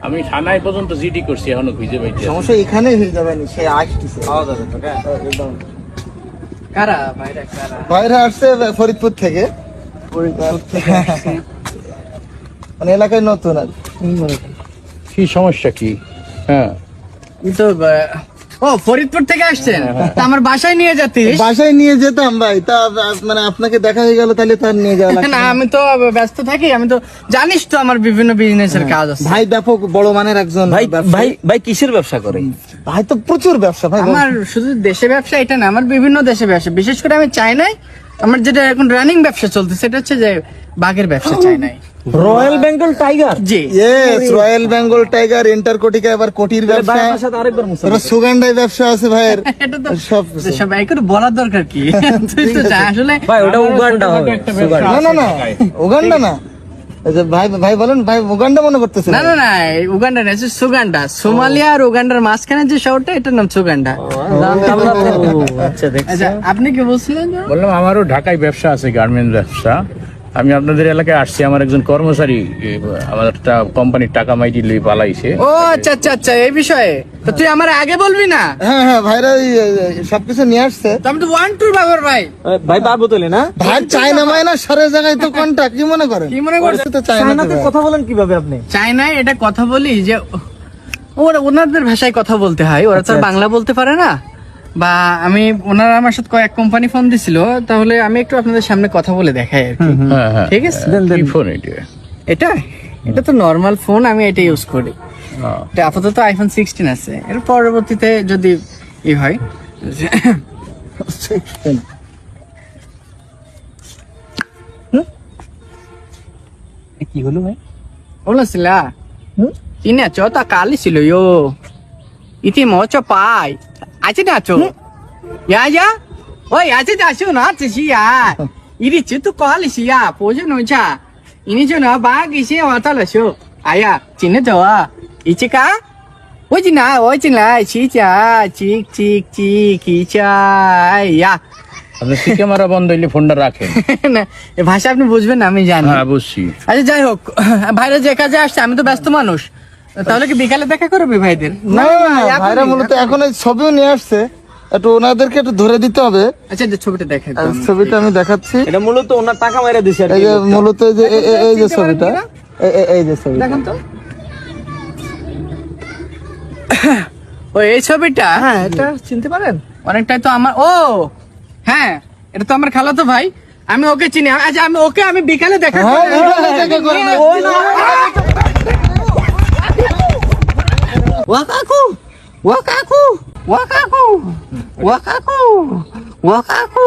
আমি থানায় পর্যন্ত জিডি করছি, এখনো খুঁজে পাইছি। সমস্যা এখানে হয়ে যাবে না, সে আসতেছে পাওয়া যাবে তো। একদম কারা ভাইরা কারা? বাইরে আসছে ফরিদপুর থেকে, মানে এলাকায় নতুন আর কি সমস্যা কি? হ্যাঁ, এই তো ও ফরিদপুর থেকে আসছেন, তা আমার বাসায় নিয়ে যাতিস। বাসায় নিয়ে যেতাম ভাই, তা মানে আপনাকে দেখা হয়ে গেল, তাহলে তার নিয়ে যাওয়া লাগবে না আমি তো ব্যস্ত থাকি, আমি তো জানিস তো আমার বিভিন্ন বিজনেসের কাজ আছে। ভাই ব্যাপক বড় মানের একজন ব্যবসায়ী। ভাই কিসের ব্যবসা করে? ভাই তো প্রচুর ব্যবসা ভাই। আমার শুধু দেশে ব্যবসা এটা না, আমার বিভিন্ন দেশে ব্যবসা, বিশেষ করে আমি চাইনায় আমার যেটা এখন রানিং ব্যবসা চলছে সেটা হচ্ছে যে বাঘের ব্যবসা চাইনায়। Royal Bengal tiger. জি ইয়েস, রয়্যাল বেঙ্গল টাইগার, ইন্টারকোটিকা, এবার কোটির ব্যবসা, ভাইয়ের সাথে আরেকবার মুসা। এবার সুগান্ডায় ব্যবসা আছে ভাইয়ের। এটা তো সব সবাই করে বলার দরকার কি? তুই তো যা আসলে ভাই ওটা উগান্ডা হবে। না না না, উগান্ডা না। এই যে ভাই ভাই বলেন, ভাই উগান্ডা মনে করতেছেন? না না না, উগান্ডা না, সুগান্ডা। সোমালিয়া আর উগান্ডার মাঝখানে যে শহরটা, এটার নাম সুগান্ডা। জানতাম না তো। আচ্ছা দেখছি। আচ্ছা আপনি কি বলছিলেন? বললাম আমারও ঢাকায় ব্যবসা আছে, গার্মেন্টস ব্যবসা। আমি আপনাদের এলাকায় আসছি, আমার একজন কর্মচারী আমার একটা কোম্পানির টাকা মাইটি লই পালাইছে। ও আচ্ছা আচ্ছা আচ্ছা, এই বিষয়ে তো তুই আমার আগে বলবি না? হ্যাঁ হ্যাঁ, ভাইরা সবকিছু নিয়ে আসছে। তো আমি তো 1 2 বাবার ভাই। ভাই পারবো তোলে না? ভাই চায়না মায়না সারা জায়গায় তো কন্টাক্ট, কি মনে করেন? কি মনে করছিস? তো চায়নাতে চায়নাতে ভাই। কথা বলেন কিভাবে আপনি? চায়নায় এটা কথা বলি যে ওনাদের ভাষায় কথা বলতে হয়, ওরা তো আর বাংলা বলতে পারে না। বা আমি ওনারা আমার সাথে কয়েক কোম্পানি ফোন দিছিল, তাহলে আমি একটু আপনাদের সামনে কথা বলে দেখাই আর কি। হ্যাঁ হ্যাঁ, ঠিক আছে? কি ফোন এটা? এটা এটা তো নর্মাল ফোন, আমি এটা ইউজ করি। হ্যাঁ। এটা আপাতত আইফোন 16 আছে, এর পরবর্তীতে যদি ই হয়। কি হলো ভাই? বলছিল ইনে চতা কালি ছিল ইয়ো ইতি মোচ পাই আছে না চো ইয়া ইয়া ওই আছে দাসু না চিসি ইয়া ইরি চিতু কালি সিয়া পোজে নোচা ইনি জো না বাগ ইসে ওয়াতা লসু আয়া চিনে তো ইচি কা ওই জি না ওই জি না চি চা চিক চিক চিক ইচা ইয়া আপনি সিকে মারা বন্ধ হইলে ফোনটা রাখেন। না এ ভাষা আপনি বুঝবেন না, আমি জানি। হ্যাঁ বুঝছি। আচ্ছা যাই হোক, ভাইরা যে কাজে আসছে, আমি তো ব্যস্ত মানুষ, তাহলে কি বিকালে দেখা করবি ভাইদের? না না, ভাইরা মূলত এখন এই ছবিও নিয়ে আসছে, একটু ওনাদেরকে একটু ধরে দিতে হবে। আচ্ছা যে ছবিটা দেখে আর ছবিটা আমি দেখাচ্ছি। এটা মূলত ওনার টাকা মাইরা দিছে আর এই কি। যে মূলত এই যে এই যে ছবিটা, এই যে ছবিটা দেখেন তো। ও এই ছবিটা, হ্যাঁ, এটা চিনতে পারেন? অনেকটাই তো আমার, ও হ্যাঁ এটা তো আমার খালাতো ভাই, আমি ওকে চিনি। আচ্ছা আমি ওকে আমি বিকালে দেখা হ্যাঁ, করব। বিকালে দেখা করবেন। ওই না। ওয়াকাকু ওয়াকাকু ওয়াকাকু ওয়াকাকু ওয়াকাকু